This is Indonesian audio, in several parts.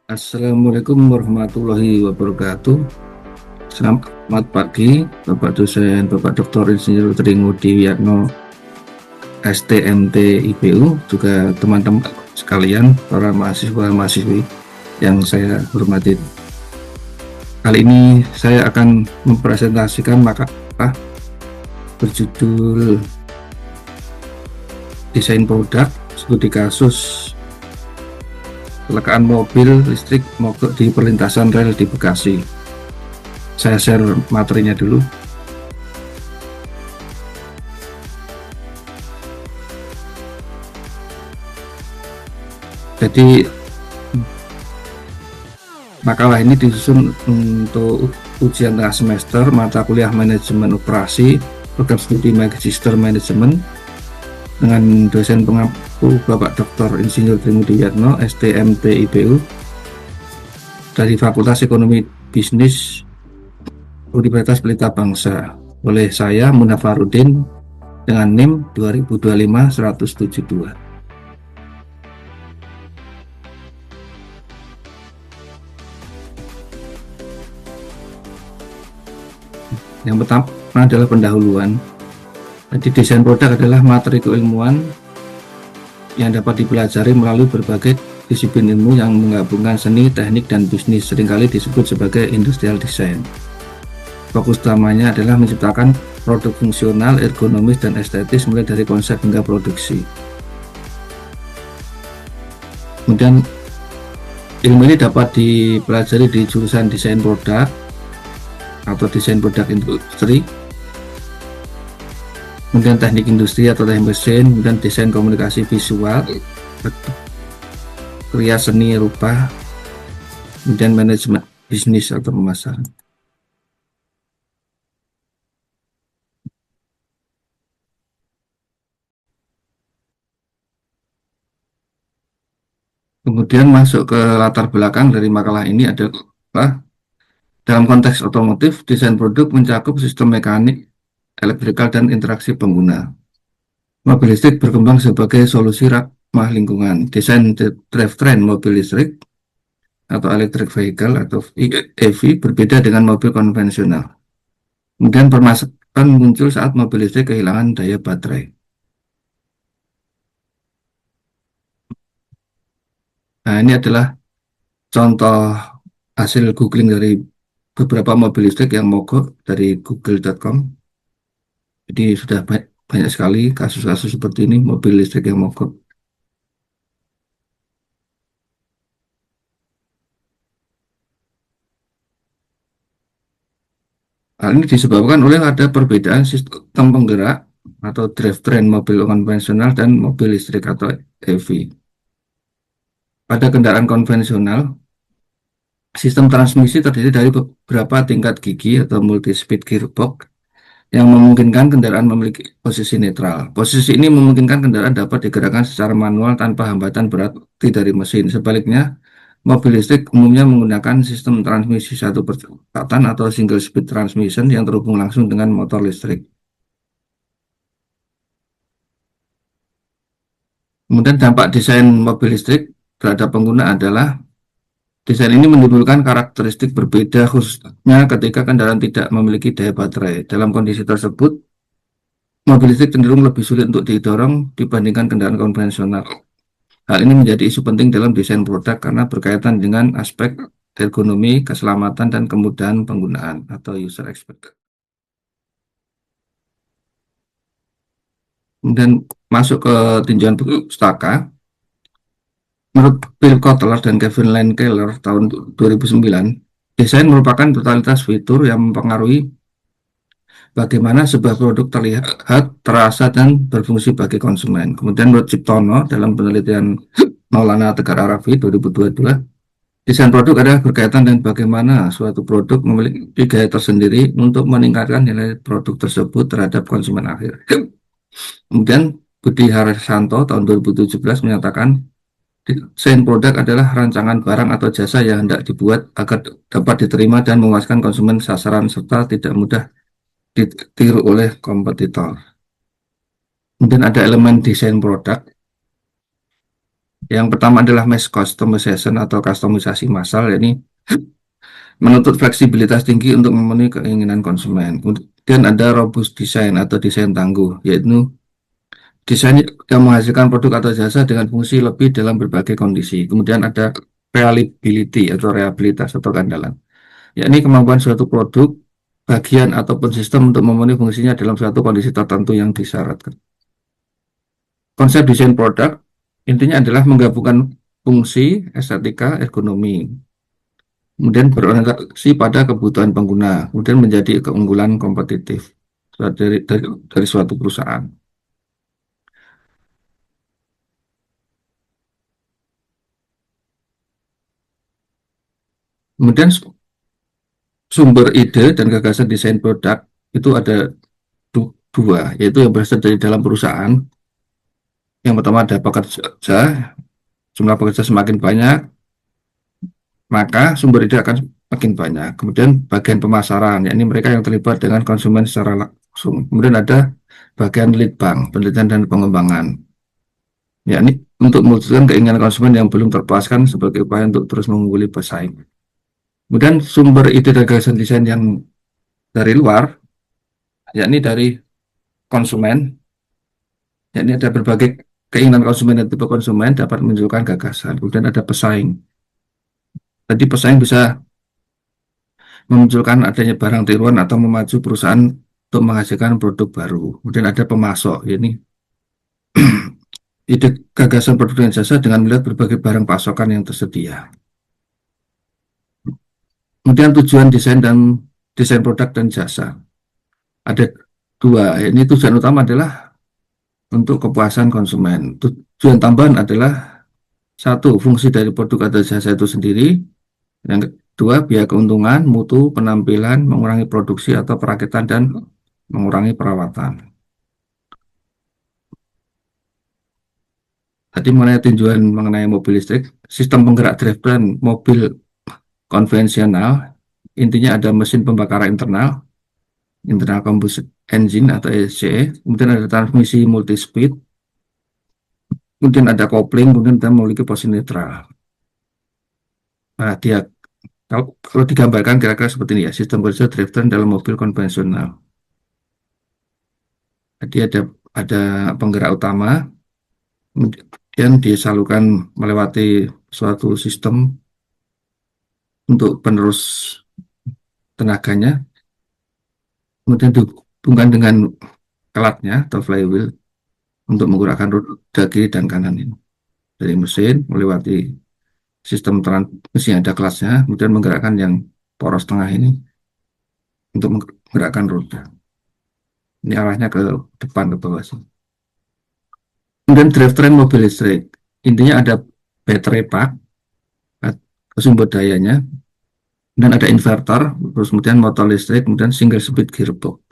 Assalamualaikum warahmatullahi wabarakatuh. Selamat pagi, Bapak dosen, Bapak Dr. Insinyur Tringudi Wiyatno, STMT IPU, juga teman-teman sekalian, para mahasiswa-mahasiswi yang saya hormati. Kali ini saya akan mempresentasikan makalah berjudul Desain Produk Studi Kasus Kecelakaan Mobil Listrik Mogok di Perlintasan Rel di Bekasi. Saya share materinya dulu. Jadi makalah ini disusun untuk ujian tengah semester mata kuliah manajemen operasi program studi magister manajemen dengan dosen pengampu Bapak Dr. Insinyur Tringudi Wiyatno, STMT IPU, dari Fakultas Ekonomi Bisnis Universitas Pelita Bangsa, oleh saya Munafarudin dengan NIM 2025-172. Yang pertama adalah pendahuluan. Jadi desain produk adalah materi keilmuan yang dapat dipelajari melalui berbagai disiplin ilmu yang menggabungkan seni, teknik, dan bisnis, seringkali disebut sebagai industrial design. Fokus utamanya adalah menciptakan produk fungsional, ergonomis, dan estetis mulai dari konsep hingga produksi. Kemudian ilmu ini dapat dipelajari di jurusan desain produk atau desain produk industri, kemudian teknik industri atau teknik mesin, kemudian desain komunikasi visual, karya seni rupa, kemudian manajemen bisnis atau pemasaran. Kemudian masuk ke latar belakang dari makalah ini adalah dalam konteks otomotif, desain produk mencakup sistem mekanik, elektrikal, dan interaksi pengguna. Mobil listrik berkembang sebagai solusi ramah lingkungan. Desain drivetrain mobil listrik atau electric vehicle atau EV berbeda dengan mobil konvensional. Kemudian permasalahan muncul saat mobil listrik kehilangan daya baterai. Nah, ini adalah contoh hasil googling dari beberapa mobil listrik yang mogok dari google.com. Jadi sudah banyak sekali kasus-kasus seperti ini, mobil listrik yang mogok. Hal ini disebabkan oleh ada perbedaan sistem penggerak atau drivetrain mobil konvensional dan mobil listrik atau EV. Pada kendaraan konvensional, sistem transmisi terdiri dari beberapa tingkat gigi atau multi-speed gearbox yang memungkinkan kendaraan memiliki posisi netral. Posisi ini memungkinkan kendaraan dapat digerakkan secara manual tanpa hambatan berarti dari mesin. Sebaliknya, mobil listrik umumnya menggunakan sistem transmisi satu percepatan atau single speed transmission yang terhubung langsung dengan motor listrik. Kemudian dampak desain mobil listrik terhadap pengguna adalah desain ini menimbulkan karakteristik berbeda khususnya ketika kendaraan tidak memiliki daya baterai. Dalam kondisi tersebut, mobil listrik cenderung lebih sulit untuk didorong dibandingkan kendaraan konvensional. Hal ini menjadi isu penting dalam desain produk karena berkaitan dengan aspek ergonomi, keselamatan, dan kemudahan penggunaan atau user experience. Kemudian masuk ke tinjauan pustaka. Menurut Bill Kotler dan Kevin Lane Keller tahun 2009, desain merupakan totalitas fitur yang mempengaruhi bagaimana sebuah produk terlihat, terasa, dan berfungsi bagi konsumen. Kemudian menurut Ciptono dalam penelitian Maulana Tegar Arafi 2022, desain produk adalah berkaitan dengan bagaimana suatu produk memiliki gaya tersendiri untuk meningkatkan nilai produk tersebut terhadap konsumen akhir. Kemudian Budi Harsanto tahun 2017 menyatakan desain produk adalah rancangan barang atau jasa yang hendak dibuat agar dapat diterima dan memuaskan konsumen sasaran serta tidak mudah ditiru oleh kompetitor. Kemudian ada elemen desain produk. Yang pertama adalah mass customization atau kustomisasi massal, yakni menuntut fleksibilitas tinggi untuk memenuhi keinginan konsumen. Kemudian ada robust design atau desain tangguh, yaitu desain yang menghasilkan produk atau jasa dengan fungsi lebih dalam berbagai kondisi. Kemudian ada reliability atau reliabilitas atau keandalan, yakni kemampuan suatu produk, bagian ataupun sistem untuk memenuhi fungsinya dalam suatu kondisi tertentu yang disyaratkan. Konsep desain produk intinya adalah menggabungkan fungsi, estetika, ergonomi, kemudian berorientasi pada kebutuhan pengguna, kemudian menjadi keunggulan kompetitif dari suatu perusahaan. Kemudian sumber ide dan gagasan desain produk itu ada dua, yaitu yang berasal dari dalam perusahaan. Yang pertama ada pekerja, jumlah pekerja semakin banyak, maka sumber ide akan makin banyak. Kemudian bagian pemasaran, yakni mereka yang terlibat dengan konsumen secara langsung. Kemudian ada bagian lead bank, penelitian dan pengembangan, yakni untuk mewujudkan keinginan konsumen yang belum terpuaskan sebagai upaya untuk terus mengungguli pesaing. Kemudian sumber ide dan gagasan desain yang dari luar, yakni dari konsumen, yakni ada berbagai keinginan konsumen dan tipe konsumen dapat menunjukkan gagasan. Kemudian ada pesaing. Tadi pesaing bisa memunculkan adanya barang tiruan atau memacu perusahaan untuk menghasilkan produk baru. Kemudian ada pemasok, ini ide gagasan produk dan jasa dengan melihat berbagai barang pasokan yang tersedia. Kemudian tujuan desain produk dan jasa. Ada dua, ini tujuan utama adalah untuk kepuasan konsumen. Tujuan tambahan adalah satu, fungsi dari produk atau jasa itu sendiri. Yang kedua, biaya keuntungan, mutu, penampilan, mengurangi produksi atau perakitan, dan mengurangi perawatan. Tadi mengenai tinjauan mengenai mobil listrik, sistem penggerak drivetrain mobil konvensional, intinya ada mesin pembakaran internal combustion engine atau ECE, kemudian ada transmisi multi-speed, kemudian ada kopling, kemudian kita memiliki posisi netral. Nah, dia kalau digambarkan kira-kira seperti ini ya, sistem kerja drivetrain dalam mobil konvensional. Jadi ada penggerak utama, kemudian disalurkan melewati suatu sistem untuk penerus tenaganya, kemudian dihubungkan dengan kelatnya atau flywheel untuk menggerakkan roda kiri dan kanan ini. Dari mesin melewati sistem transmisi yang ada kelasnya, kemudian menggerakkan yang poros tengah ini untuk menggerakkan roda. Ini arahnya ke depan ke bawah sih. Kemudian drivetrain mobil listrik, intinya ada baterai pack, sumber dayanya, dan ada inverter, terus kemudian motor listrik, kemudian single speed gearbox.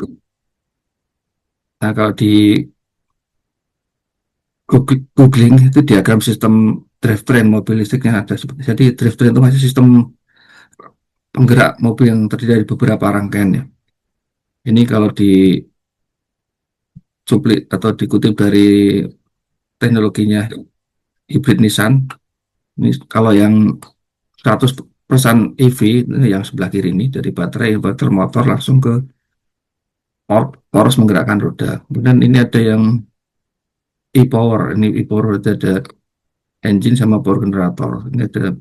Nah, kalau di googling itu diagram sistem drivetrain mobil listriknya ada seperti. Jadi drivetrain itu masih sistem penggerak mobil yang terdiri dari beberapa rangkaian ya. Ini kalau dicuplik atau dikutip dari teknologinya hybrid Nissan, ini kalau yang 100% EV yang sebelah kiri ini dari baterai, inverter, motor langsung ke poros menggerakkan roda. Kemudian ini ada yang e-power, ini e-power itu ada engine sama power generator. Ini ada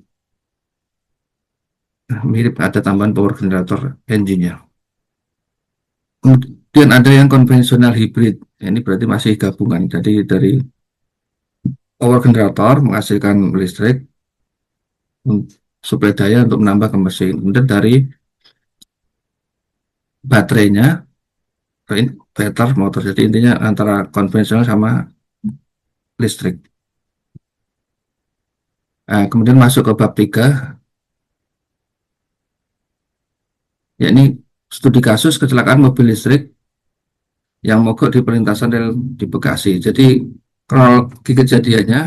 mirip, ada tambahan power generator engine-nya. Kemudian ada yang konvensional hybrid. Ini berarti masih gabungan. Jadi dari power generator menghasilkan listrik, suplai daya untuk menambah ke mesin. Kemudian dari baterainya ke inverter motor. Jadi intinya antara konvensional sama listrik. Nah, kemudian masuk ke bab 3, yakni studi kasus kecelakaan mobil listrik yang mogok di perlintasan rel di Bekasi. Jadi kronologi kejadiannya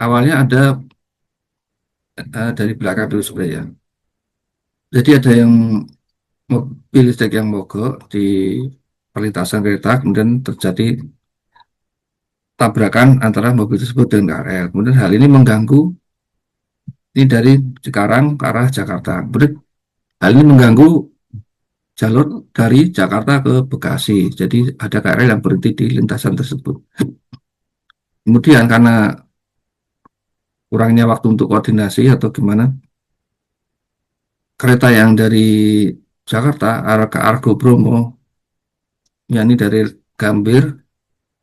awalnya ada dari belakang dulu sebenarnya. Jadi ada yang mobil listrik yang mogok di perlintasan kereta, kemudian terjadi tabrakan antara mobil tersebut dan KRL. Kemudian hal ini mengganggu ini dari Cikarang ke arah Jakarta. Kemudian hal ini mengganggu jalur dari Jakarta ke Bekasi. Jadi ada KRL yang berhenti di lintasan tersebut. Kemudian karena kurangnya waktu untuk koordinasi atau gimana, kereta yang dari Jakarta arah ke Argo Bromo, yakni dari Gambir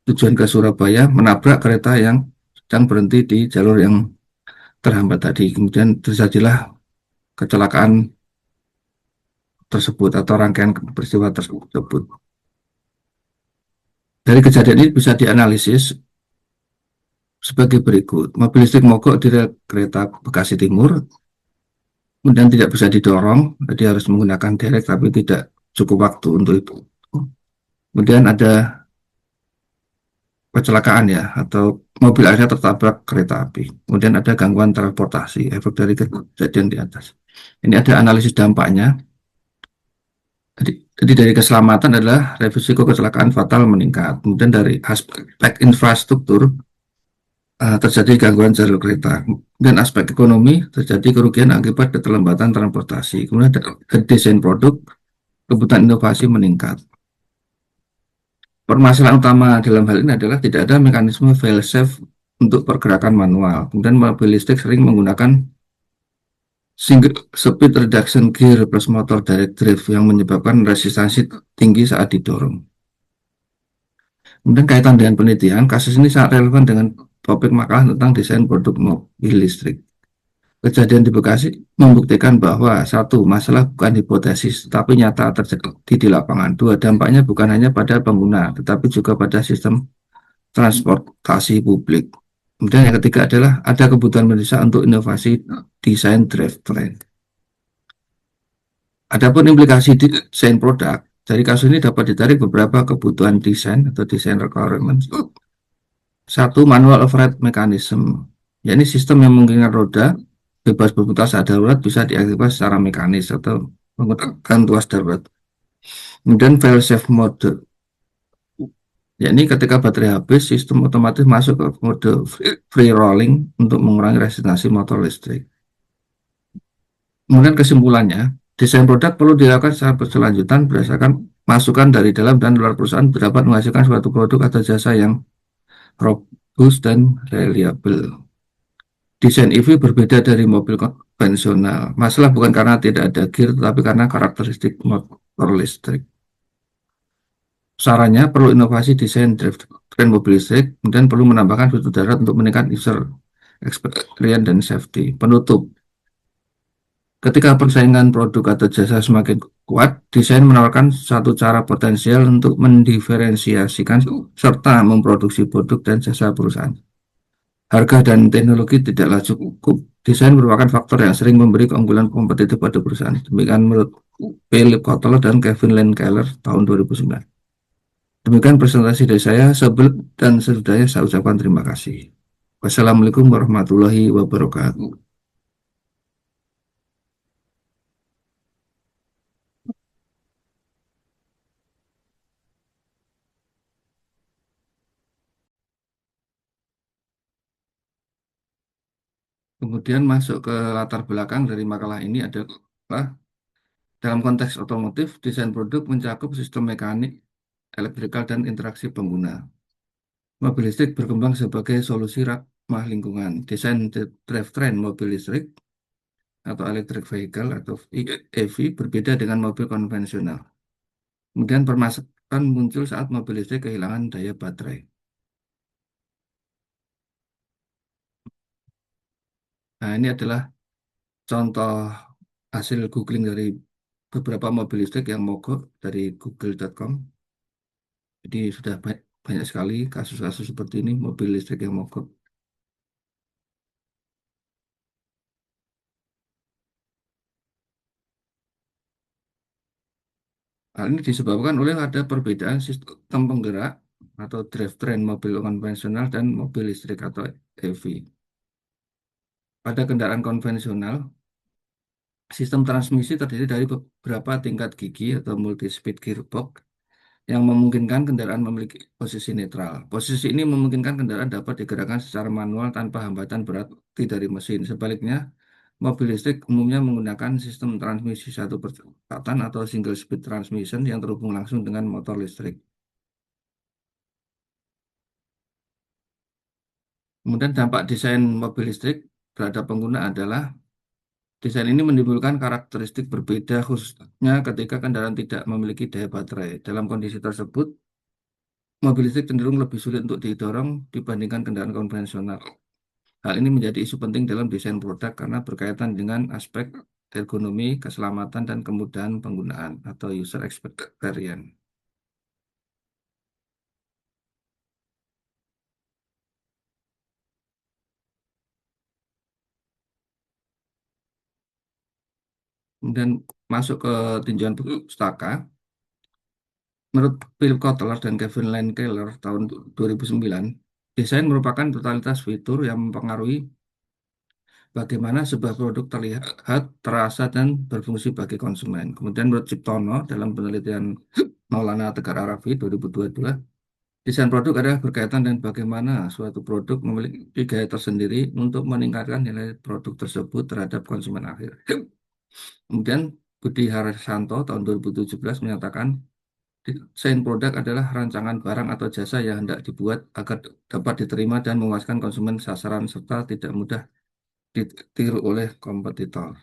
tujuan ke Surabaya, menabrak kereta yang sedang berhenti di jalur yang terhambat tadi. Kemudian terjadilah kecelakaan tersebut atau rangkaian peristiwa tersebut. Dari kejadian ini bisa dianalisis sebagai berikut. Mobil listrik mogok di rel kereta Bekasi Timur, kemudian tidak bisa didorong, jadi harus menggunakan derek tapi tidak cukup waktu untuk itu. Kemudian ada kecelakaan ya, atau mobil akhirnya tertabrak kereta api. Kemudian ada gangguan transportasi, efek dari kejadian di atas. Ini ada analisis dampaknya. Jadi dari keselamatan adalah risiko kecelakaan fatal meningkat. Kemudian dari aspek infrastruktur terjadi gangguan jalur kereta. Dan aspek ekonomi terjadi kerugian akibat keterlambatan transportasi. Kemudian dari desain produk, kebutuhan inovasi meningkat. Permasalahan utama dalam hal ini adalah tidak ada mekanisme fail safe untuk pergerakan manual. Kemudian mobil listrik sering menggunakan single speed reduction gear plus motor direct drive yang menyebabkan resistansi tinggi saat didorong. Kemudian kaitan dengan penelitian, kasus ini sangat relevan dengan topik makalah tentang desain produk mobil listrik. Kejadian di Bekasi membuktikan bahwa satu, masalah bukan hipotesis, tetapi nyata terjadi di lapangan. Dua, dampaknya bukan hanya pada pengguna, tetapi juga pada sistem transportasi publik. Kemudian yang ketiga adalah ada kebutuhan mendesak untuk inovasi desain drivetrain. Adapun implikasi desain produk, dari kasus ini dapat ditarik beberapa kebutuhan desain atau desain requirements. Satu, manual override mechanism, yakni sistem yang memungkinkan roda bebas berputar saat darurat bisa diaktifkan secara mekanis atau menggunakan tuas darurat. Kemudian fail safe mode, yakni ketika baterai habis, sistem otomatis masuk ke mode free rolling untuk mengurangi resistansi motor listrik. Kemudian kesimpulannya, desain produk perlu dilakukan secara berkelanjutan berdasarkan masukan dari dalam dan luar perusahaan dapat menghasilkan suatu produk atau jasa yang robust dan reliable. Desain EV berbeda dari mobil konvensional. Masalah bukan karena tidak ada gear, tetapi karena karakteristik motor listrik. Sarannya perlu inovasi desain drivetrain mobil listrik, dan perlu menambahkan fitur darat untuk meningkatkan user experience dan safety. Penutup, ketika persaingan produk atau jasa semakin kuat, desain menawarkan satu cara potensial untuk mendiferensiasikan serta memproduksi produk dan jasa perusahaan. Harga dan teknologi tidaklah cukup. Desain merupakan faktor yang sering memberi keunggulan kompetitif pada perusahaan. Demikian menurut Philip Kotler dan Kevin Landkeller tahun 2009. Demikian presentasi dari saya. Sebelum dan sesudahnya saya ucapkan terima kasih. Wassalamualaikum warahmatullahi wabarakatuh. Kemudian masuk ke latar belakang dari makalah ini adalah dalam konteks otomotif, desain produk mencakup sistem mekanik, elektrikal, dan interaksi pengguna. Mobil listrik berkembang sebagai solusi ramah lingkungan. Desain drivetrain mobil listrik atau electric vehicle atau EV berbeda dengan mobil konvensional. Kemudian permasalahan muncul saat mobil listrik kehilangan daya baterai. Nah, ini adalah contoh hasil googling dari beberapa mobil listrik yang mogok dari google.com. Jadi sudah banyak sekali kasus-kasus seperti ini, mobil listrik yang mogok. Hal ini disebabkan oleh ada perbedaan sistem penggerak atau drivetrain mobil konvensional dan mobil listrik atau EV. Pada kendaraan konvensional, sistem transmisi terdiri dari beberapa tingkat gigi atau multi-speed gearbox yang memungkinkan kendaraan memiliki posisi netral. Posisi ini memungkinkan kendaraan dapat digerakkan secara manual tanpa hambatan berarti dari mesin. Sebaliknya, mobil listrik umumnya menggunakan sistem transmisi satu percepatan atau single speed transmission yang terhubung langsung dengan motor listrik. Kemudian dampak desain mobil listrik terhadap pengguna adalah desain ini menimbulkan karakteristik berbeda khususnya ketika kendaraan tidak memiliki daya baterai. Dalam kondisi tersebut, mobil listrik cenderung lebih sulit untuk didorong dibandingkan kendaraan konvensional. Hal ini menjadi isu penting dalam desain produk karena berkaitan dengan aspek ergonomi, keselamatan, dan kemudahan penggunaan atau user experience. Kemudian masuk ke tinjauan pustaka, menurut Phil Kotler dan Kevin Lane Keller tahun 2009, desain merupakan totalitas fitur yang mempengaruhi bagaimana sebuah produk terlihat, terasa, dan berfungsi bagi konsumen. Kemudian menurut Ciptono dalam penelitian Maulana Tegar Arafi 2022, desain produk adalah berkaitan dengan bagaimana suatu produk memiliki gaya tersendiri untuk meningkatkan nilai produk tersebut terhadap konsumen akhir. Kemudian Budi Harsanto tahun 2017 menyatakan desain produk adalah rancangan barang atau jasa yang hendak dibuat agar dapat diterima dan memuaskan konsumen sasaran serta tidak mudah ditiru oleh kompetitor.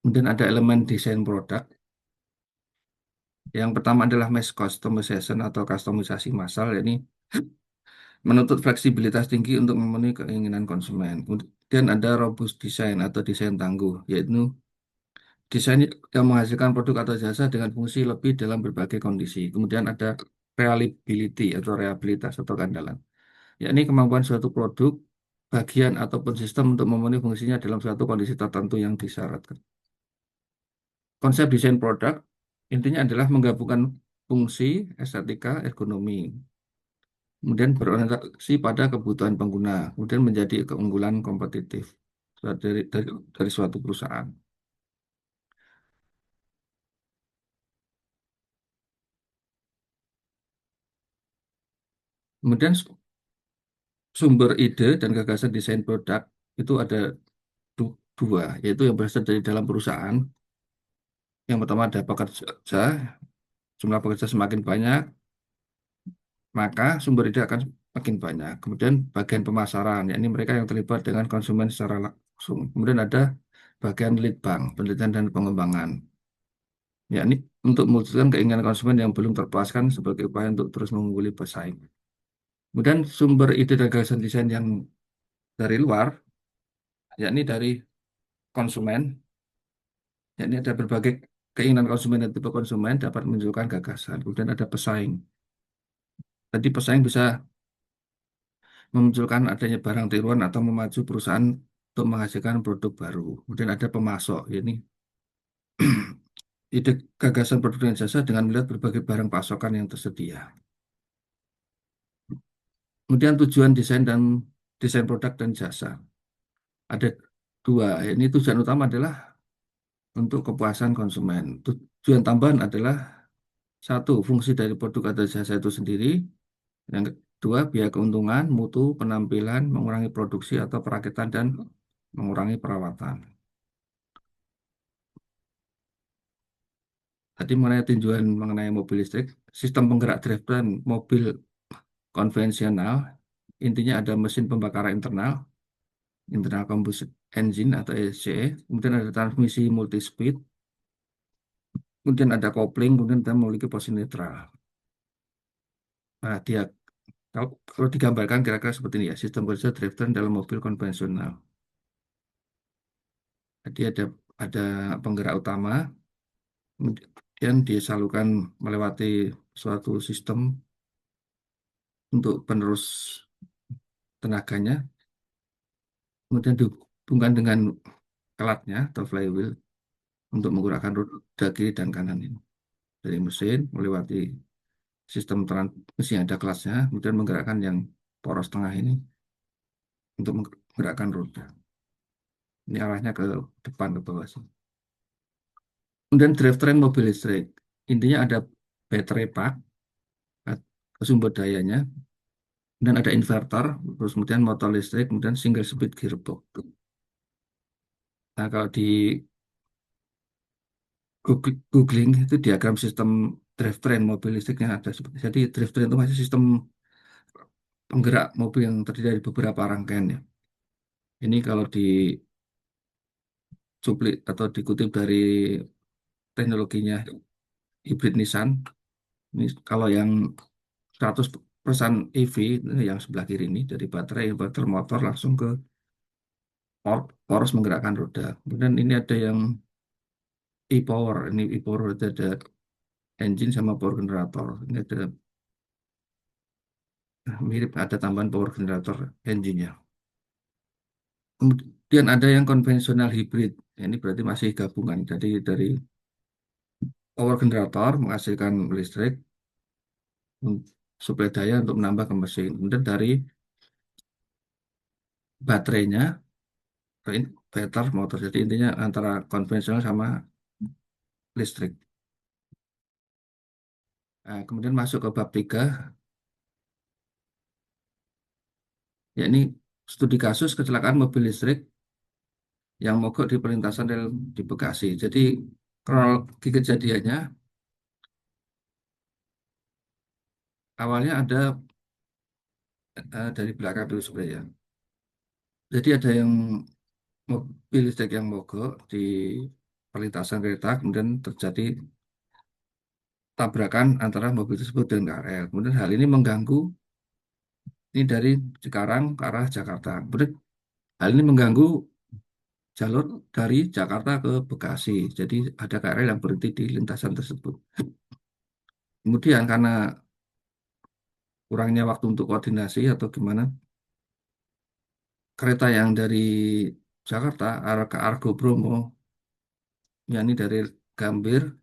Kemudian ada elemen desain produk. Yang pertama adalah mass customization atau kustomisasi massal, yakni menuntut fleksibilitas tinggi untuk memenuhi keinginan konsumen. Kemudian ada robust design atau desain tangguh, yaitu desain yang menghasilkan produk atau jasa dengan fungsi lebih dalam berbagai kondisi. Kemudian ada reliability atau reliabilitas atau keandalan, yakni kemampuan suatu produk, bagian ataupun sistem untuk memenuhi fungsinya dalam suatu kondisi tertentu yang disyaratkan. Konsep desain produk intinya adalah menggabungkan fungsi, estetika, ergonomi, kemudian berorientasi pada kebutuhan pengguna, kemudian menjadi keunggulan kompetitif dari suatu perusahaan. Kemudian sumber ide dan gagasan desain produk itu ada dua, yaitu yang berasal dari dalam perusahaan. Yang pertama ada pekerja, jumlah pekerja semakin banyak, maka sumber ide akan makin banyak. Kemudian bagian pemasaran, yakni mereka yang terlibat dengan konsumen secara langsung. Kemudian ada bagian lead bank, penelitian dan pengembangan, yakni untuk mewujudkan keinginan konsumen yang belum terpuaskan sebagai upaya untuk terus mengungguli pesaing. Kemudian sumber ide dan gagasan desain yang dari luar, yakni dari konsumen, yakni ada berbagai keinginan konsumen dan tipe konsumen dapat menunjukkan gagasan. Kemudian ada pesaing. Tadi pesaing bisa memunculkan adanya barang tiruan atau memacu perusahaan untuk menghasilkan produk baru. Kemudian ada pemasok, ini ide gagasan produk dan jasa dengan melihat berbagai barang pasokan yang tersedia. Kemudian tujuan desain dan desain produk dan jasa. Ada dua, ini tujuan utama adalah untuk kepuasan konsumen. Tujuan tambahan adalah satu, fungsi dari produk atau jasa itu sendiri. Yang kedua, biaya keuntungan, mutu, penampilan, mengurangi produksi atau perakitan, dan mengurangi perawatan. Tadi mengenai tinjauan mengenai mobil listrik, sistem penggerak drivetrain mobil konvensional, intinya ada mesin pembakaran internal, internal combustion engine atau ECE, kemudian ada transmisi multi-speed, kemudian ada kopling, kemudian kita memiliki posisi netral. Nah, dia kalau digambarkan kira-kira seperti ini ya, sistem kerja drivetrain dalam mobil konvensional. Jadi ada penggerak utama, kemudian disalurkan melewati suatu sistem untuk penerus tenaganya, kemudian dihubungkan dengan kelatnya atau flywheel untuk menggerakkan roda kiri dan kanan ini. Dari mesin melewati sistem transmisi yang ada kelasnya, kemudian menggerakkan yang poros tengah ini untuk menggerakkan roda. Ini arahnya ke depan ke bawah sih. Kemudian drivetrain mobil listrik. Intinya ada baterai pack, eh, sumber dayanya, dan ada inverter, terus kemudian motor listrik, kemudian single speed gearbox. Nah, kalau di googling itu diagram sistem drivetrain mobil listriknya ada. Jadi drivetrain itu masih sistem penggerak mobil yang terdiri dari beberapa rangkaian ya. Ini kalau dicuplik atau dikutip dari teknologinya hibrid Nissan, ini kalau yang 100% EV ini yang sebelah kiri ini dari baterai, inverter, motor langsung ke poros menggerakkan roda. Kemudian ini ada yang e-power, ini e-power itu ada engine sama power generator. Ini ada mirip ada tambahan power generator engine-nya. Kemudian ada yang konvensional hybrid. Ini berarti masih gabungan. Jadi dari power generator menghasilkan listrik, mm, suplai daya untuk menambah ke mesin. Kemudian dari baterainya ke inverter motor. Jadi intinya antara konvensional sama listrik. Nah, kemudian masuk ke bab 3, yakni studi kasus kecelakaan mobil listrik yang mogok di perlintasan rel di Bekasi. Jadi kronologi kejadiannya awalnya ada dari belakang dulu sebenarnya. Jadi ada yang mobil listrik yang mogok di perlintasan kereta, kemudian terjadi tabrakan antara mobil tersebut dengan KRL. Kemudian hal ini mengganggu ini dari Cikarang ke arah Jakarta. Kemudian hal ini mengganggu jalur dari Jakarta ke Bekasi. Jadi ada KRL yang berhenti di lintasan tersebut. Kemudian karena kurangnya waktu untuk koordinasi atau gimana, kereta yang dari Jakarta arah ke Argo Bromo, yakni dari Gambir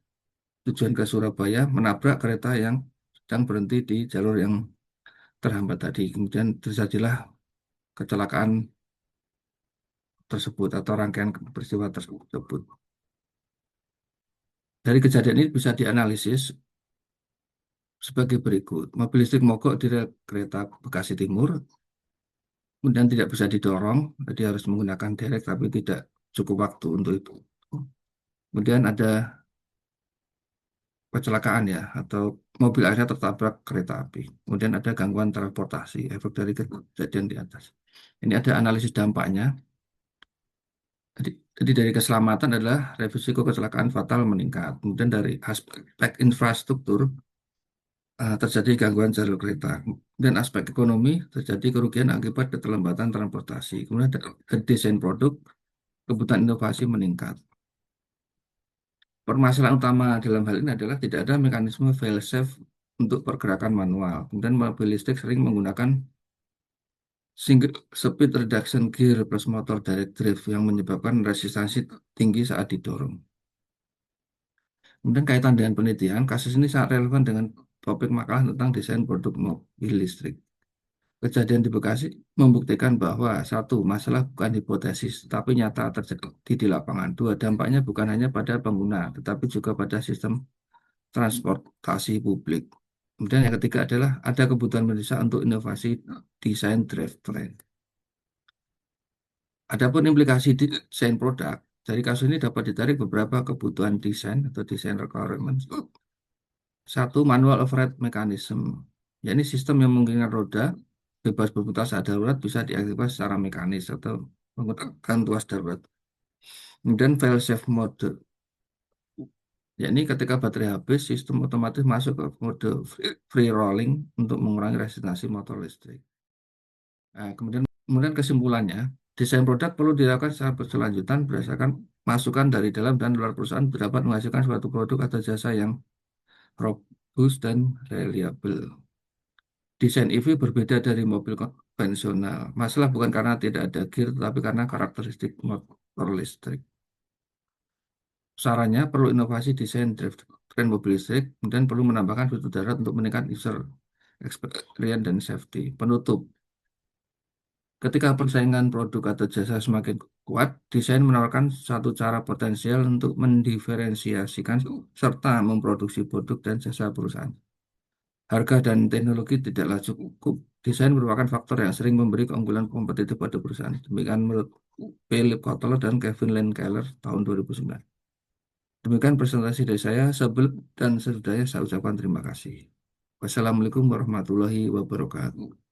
tujuan ke Surabaya, menabrak kereta yang sedang berhenti di jalur yang terhambat tadi. Kemudian terjadilah kecelakaan tersebut atau rangkaian peristiwa tersebut. Dari kejadian ini bisa dianalisis sebagai berikut. Mobil listrik mogok di rel kereta Bekasi Timur, kemudian tidak bisa didorong, jadi harus menggunakan derek tapi tidak cukup waktu untuk itu. Kemudian ada kecelakaan ya, atau mobil akhirnya tertabrak kereta api. Kemudian ada gangguan transportasi, efek dari kejadian di atas. Ini ada analisis dampaknya. Jadi dari keselamatan adalah resiko kecelakaan fatal meningkat. Kemudian dari aspek infrastruktur terjadi gangguan jalur kereta. Dan aspek ekonomi terjadi kerugian akibat keterlambatan transportasi. Kemudian dari desain produk, kebutuhan inovasi meningkat. Permasalahan utama dalam hal ini adalah tidak ada mekanisme fail safe untuk pergerakan manual. Kemudian mobil listrik sering menggunakan single speed reduction gear plus motor direct drive yang menyebabkan resistansi tinggi saat didorong. Kemudian kaitan dengan penelitian, kasus ini sangat relevan dengan topik makalah tentang desain produk mobil listrik. Kejadian di Bekasi membuktikan bahwa satu, masalah bukan hipotesis, tapi nyata terjadi di lapangan. Dua, dampaknya bukan hanya pada pengguna, tetapi juga pada sistem transportasi publik. Kemudian yang ketiga adalah ada kebutuhan mendesak untuk inovasi desain drivetrain. Adapun implikasi desain produk, dari kasus ini dapat ditarik beberapa kebutuhan desain atau desain requirements. Satu, manual override mechanism, yakni sistem yang memungkinkan roda bebas berputar saat darurat bisa diaktifkan secara mekanis atau menggunakan tuas darurat. Kemudian fail safe mode, yakni ketika baterai habis, sistem otomatis masuk ke mode free rolling untuk mengurangi resistansi motor listrik. Nah, kemudian kesimpulannya, desain produk perlu dilakukan secara berkelanjutan berdasarkan masukan dari dalam dan luar perusahaan dapat menghasilkan suatu produk atau jasa yang robust dan reliable. Desain EV berbeda dari mobil konvensional. Masalah bukan karena tidak ada gear, tetapi karena karakteristik motor listrik. Sarannya perlu inovasi desain drivetrain mobil listrik, kemudian perlu menambahkan fitur darat untuk meningkatkan user experience dan safety. Penutup, ketika persaingan produk atau jasa semakin Kuat, desain menawarkan satu cara potensial untuk mendiferensiasikan serta memproduksi produk dan jasa perusahaan. Harga dan teknologi tidaklah cukup. Desain merupakan faktor yang sering memberi keunggulan kompetitif pada perusahaan. Demikian menurut Philip Kotler dan Kevin Lane Keller tahun 2009. Demikian presentasi dari saya. Sebelum dan sesudahnya saya ucapkan terima kasih. Wassalamualaikum warahmatullahi wabarakatuh.